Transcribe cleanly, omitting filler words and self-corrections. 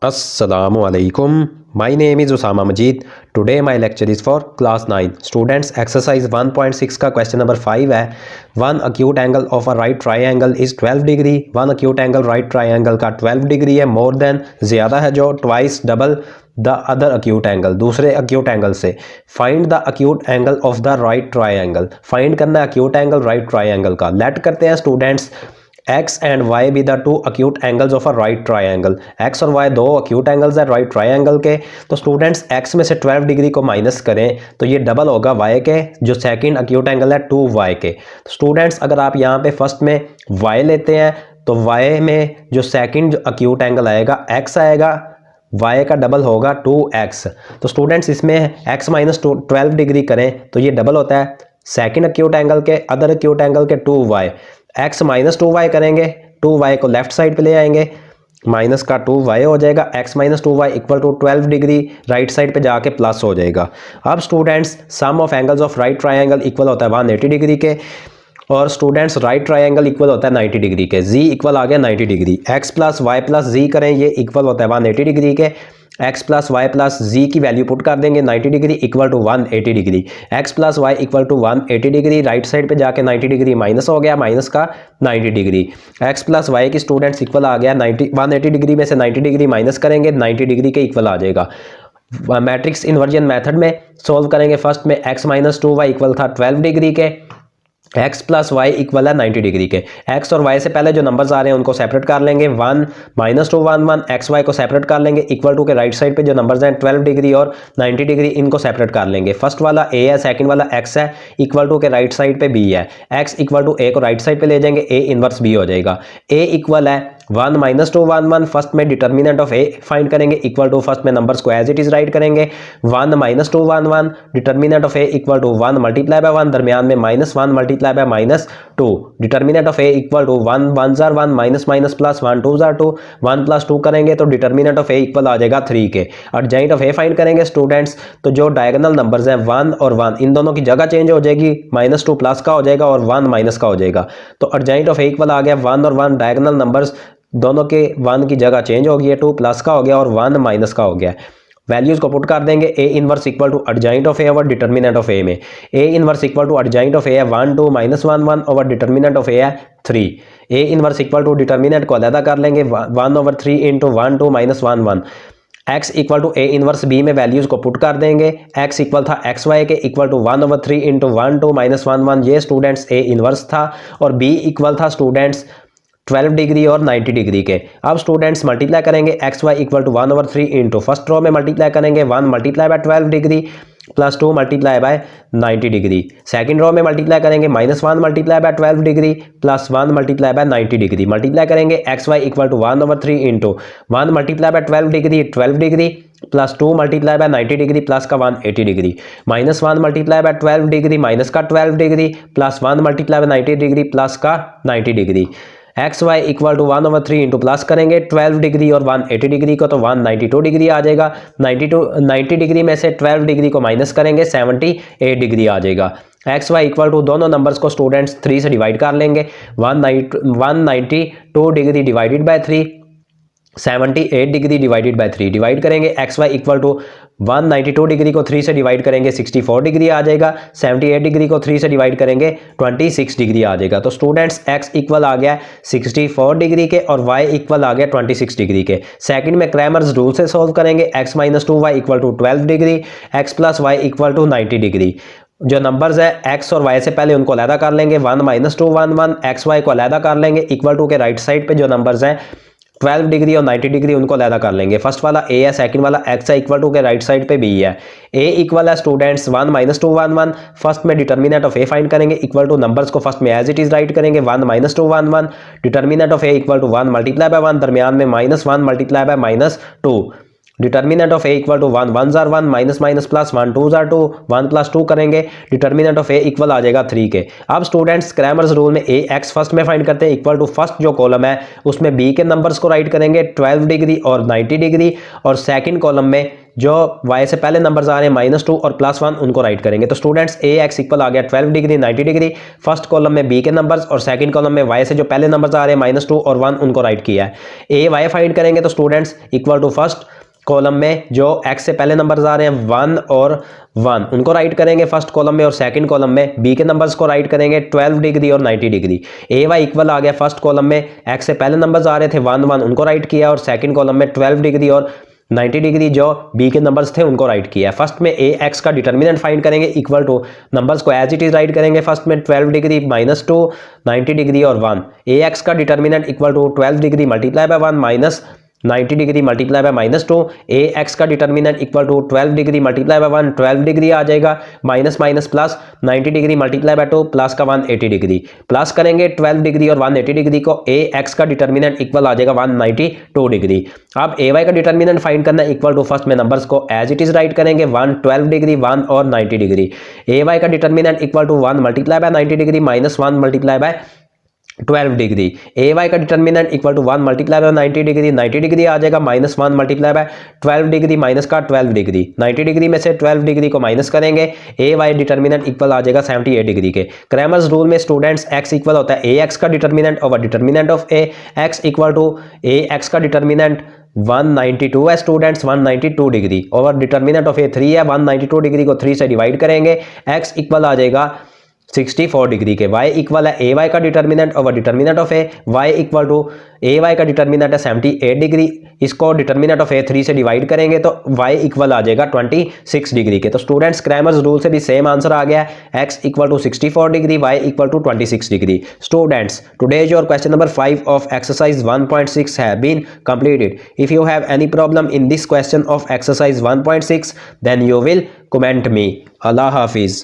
Assalamualaikum. My name is Usama Majid. Today my lecture is for class 9. Students, exercise 1.6 का question number 5 है. One acute angle of a right triangle is 12 degree. One acute angle right triangle का 12 degree है. More than ज़्यादा है जो twice double the other acute angle, दूसरे acute angle से. Find the acute angle of the right triangle. Find करना है acute angle right triangle का. Let करते हैं students x एंड y भी the two acute angles of a right triangle. x और y दो acute angles है राइट ट्राइंगल के. तो स्टूडेंट्स x में से 12 डिग्री को माइनस करें तो ये डबल होगा y के, जो सेकंड acute angle है 2y के. स्टूडेंट्स अगर आप यहाँ पे फर्स्ट में y लेते हैं तो y में जो सेकंड acute angle आएगा x आएगा, y का डबल होगा 2x. तो स्टूडेंट्स इसमें x माइनस 12 डिग्री करें तो ये डबल होता है सेकंड acute angle के अदर acute angle के 2y. x माइनस 2y करेंगे, 2y को लेफ्ट साइड पे ले आएंगे, माइनस का 2y हो जाएगा. x minus 2y equal to 12 degree right side पे जाके प्लस हो जाएगा. अब students sum of angles of right triangle equal होता है 180 डिग्री के, और स्टूडेंट्स राइट ट्राइंगल इक्वल होता है 90 डिग्री के. z इक्वल आ गया 90 degree. x plus Y plus z करें, ये इक्वल होता है 180 डिग्री के. x plus Y plus z की वैल्यू पुट कर देंगे 90 degree equal to 180 degree. x plus Y equal to 180 degree, right side पे जाके 90 डिग्री माइनस हो गया, माइनस का 90 डिग्री. x प्लस वाई की स्टूडेंट्स इक्वल आ गया 180 डिग्री में से 90 डिग्री माइनस करेंगे 90 डिग्री के इक्वल आ जाएगा. मैट्रिक्स इन्वर्जन मेथड में सोल्व करेंगे. फर्स्ट में x माइनस 2y इक्वल था 12 डिग्री के, x प्लस वाई इक्वल है 90 डिग्री के. x और y से पहले जो नंबर्स आ रहे हैं उनको सेपरेट कर लेंगे. 1 माइनस 2 1 1 एक्स वाई को सेपरेट कर लेंगे. इक्वल टू के राइट साइड पे जो नंबर्स हैं 12 डिग्री और 90 डिग्री, इनको सेपरेट कर लेंगे. फर्स्ट वाला a है, सेकंड वाला x है, इक्वल टू के राइट साइड पे b है. x इक्वल टू a को राइट साइड पे ले जाएंगे, a इनवर्स b हो जाएगा. a इक्वल है 1 माइनस 2 1 1. फर्स्ट में डिटर्मिनेंट ऑफ a फाइंड करेंगे, इक्वल टू फर्स्ट में नंबर्स को एज इट इज राइट करेंगे. 1 minus 2 1 1 determinant of a equal to 1 multiply by 1, दरमियान में minus 1 multiply by minus 2. Determinant of a equal to 1 1 जार 1 minus minus plus 1 2 जार 2. 1 प्लस 2 करेंगे तो डिटर्मिनेंट ऑफ a इक्वल आ जाएगा 3 के. अर्जेंट ऑफ a फाइंड करेंगे स्टूडेंट्स, तो जो डायगोनल नंबर्स हैं 1 और 1 इन दोनों की जगह चेंज हो जाएगी, माइनस 2 प्लस का हो जाएगा और 1 माइनस का हो जाएगा. तो अर्जेंट ऑफ a इक्वल आ गया 1 और 1, डायगोनल नंबर्स दोनों के 1 की जगह चेंज हो गई है, 2 प्लस का हो गया और 1 माइनस का हो गया. वैल्यूज को पुट कर देंगे. a inverse equal to adjoint of a over determinant of a में a inverse equal to adjoint of a है 1 2 minus 1 1 over determinant of a है 3. a inverse equal to determinant को अलग कर लेंगे 1 over 3 into 1 2 minus 1 1. x equal to a inverse b में values को put कर देंगे. x इक्वल था एक्स वाई के, equal to 1 over 3 into 1 2 minus 1 1. ये स्टूडेंट्स a इनवर्स था, और b इक्वल था स्टूडेंट्स 12 डिग्री और 90 डिग्री के. अब स्टूडेंट्स मल्टीप्लाई करेंगे x Y equal to 1 over 3 into first row में मल्टीप्लाई करेंगे 1 multiply by 12 degree plus 2 multiply by 90 degree. Second row में मल्टीप्लाई करेंगे minus 1 multiply by 12 degree plus 1 multiply by 90 degree. Multiply करेंगे x Y equal to 1 over 3 into 1 multiply by 12 degree plus 2 multiply by 90 degree plus का 180 degree, minus 1 multiply by 12 degree minus का 12 degree plus 1 multiply by 90 degree plus का 90 degree. X Y equal to 1 over 3 into plus करेंगे 12 degree और 180 degree को तो 192 degree आ जाएगा. 90 degree में से 12 डिग्री को माइनस करेंगे 78 डिग्री आ जाएगा. एक्स वाई इक्वल टू दोनों नंबर्स को स्टूडेंट्स 3 से डिवाइड कर लेंगे. 192 degree divided by 3, 78 degree divided by 3 divide करेंगे. X Y equal to 192 degree को 3 से डिवाइड करेंगे 64 डिग्री आ जाएगा. 78 डिग्री को 3 से डिवाइड करेंगे 26 डिग्री आ जाएगा. तो स्टूडेंट्स x इक्वल आ गया 64 डिग्री के और y इक्वल आ गया 26 डिग्री के. सेकंड में क्रैमर्स रूल से सॉल्व करेंगे. x minus 2y equal to 12 degree, x plus Y equal to 90 degree. जो नंबर्स है x और y से पहले उनको अलग कर लेंगे. 1 माइनस 2 1 1 एक्स वाई को अलग कर लेंगे, इक्वल टू के राइट साइड पे जो नंबर्स हैं 12 डिग्री और 90 डिग्री उनको अलग कर लेंगे. फर्स्ट वाला a है, सेकंड वाला x है, इक्वल टू के राइट साइड पे b है. a इक्वल है स्टूडेंट्स 1 माइनस 2 1 1. फर्स्ट में डिटर्मिनेंट ऑफ a फाइंड करेंगे, इक्वल टू नंबर्स को फर्स्ट में एज इट इज राइट करेंगे 1 minus 2 1 1. Determinant of a equal to 1 multiply by 1, दरमियान में minus 1 multiply by minus 2. Determinant of a equal to 1 1 जार 1 minus minus plus 1 2 जार 2. 1 प्लस 2 करेंगे, डिटर्मिनेंट ऑफ a इक्वल आ जाएगा 3 के. अब स्टूडेंट्स क्रैमर्स रूल में a x फर्स्ट में फाइंड करते हैं, इक्वल टू फर्स्ट जो कॉलम है उसमें b के नंबर्स को राइट करेंगे 12 डिग्री और 90 डिग्री, और सेकंड कॉलम में जो y से पहले नंबर्स आ रहे हैं -2 और +1 उनको राइट करेंगे। तो स्टूडेंट्स ए एक्स इक्वल आ गया 12 डिग्री 90 डिग्री, फर्स्ट कॉलम में b के नंबर्स और सेकंड कॉलम में y से जो पहले नंबर्स आ रहे हैं -2 और 1 उनको राइट किया है। ए वाई फाइंड करेंगे तो students equal to first column में जो x से पहले नंबर्स आ रहे हैं 1 और 1 उनको राइट करेंगे फर्स्ट कॉलम में, और सेकंड कॉलम में b के नंबर्स को राइट करेंगे 12 डिग्री और 90 डिग्री। ए वाई इक्वल आ गया फर्स्ट कॉलम में x से पहले नंबर्स आ रहे थे 1 1 उनको राइट किया, और सेकंड कॉलम में 12 डिग्री और 90 डिग्री जो b के नंबर्स थे उनको राइट किया है। फर्स्ट में ए एक्स का डिटर्मिनेंट फाइंड करेंगे इक्वल टू नंबर्स को एज इट इज राइट करेंगे। फर्स्ट में 12 डिग्री -2 90 डिग्री और 1, ए एक्स का determinant equal to 12 degree multiply by 1 minus 90 degree multiply by -2, A X का determinant equal to 12 degree multiply by 1 12 degree आ जाएगा, minus minus plus 90 degree multiply by 2 plus का 180 degree, plus करेंगे 12 degree और 180 degree को, A X का determinant equal आ जाएगा 192 डिग्री। अब ए वाई का डिटर्मिनेंट फाइंड करना है इक्वल टू फर्स्ट में नंबर्स को एज इट इज राइट करेंगे 1 12 डिग्री 1 और 90 डिग्री। ए वाई का determinant equal to 1 multiply by 90 degree minus 1 multiply by 12 degree. A Y का determinant equal to 1 multiply by 90 degree, 90 degree आ जाएगा -1 multiply by 12 degree minus का 12 degree, 90 degree में से 12 degree को माइनस करेंगे, ए वाई डिटर्मिनेंट इक्वल आ जाएगा 78 डिग्री के। क्रैमर्स रूल में स्टूडेंट्स x इक्वल होता है ए एक्स का determinant over determinant of A X equal to A X का डिटर्मिनेंट 192 है students 192 degree, over determinant of A 3 है, 192 डिग्री को 3 से डिवाइड करेंगे, x इक्वल आ जाएगा 64 डिग्री के। y इक्वल है ए वाई का determinant over determinant of A, y equal to A Y का डिटर्मिनेंट है 78 डिग्री, इसको डिटर्मिनेंट ऑफ ए 3 से डिवाइड करेंगे तो y इक्वल आ जाएगा 26 डिग्री के। तो स्टूडेंट्स क्रैमर्स रूल से भी सेम आंसर आ गया है, x equal to 64 degree, y equal to 26 degree. Students today's your question number 5 of exercise 1.6 have been completed. If you have any problem in this question of exercise 1.6 then you will comment me. Allah Hafiz.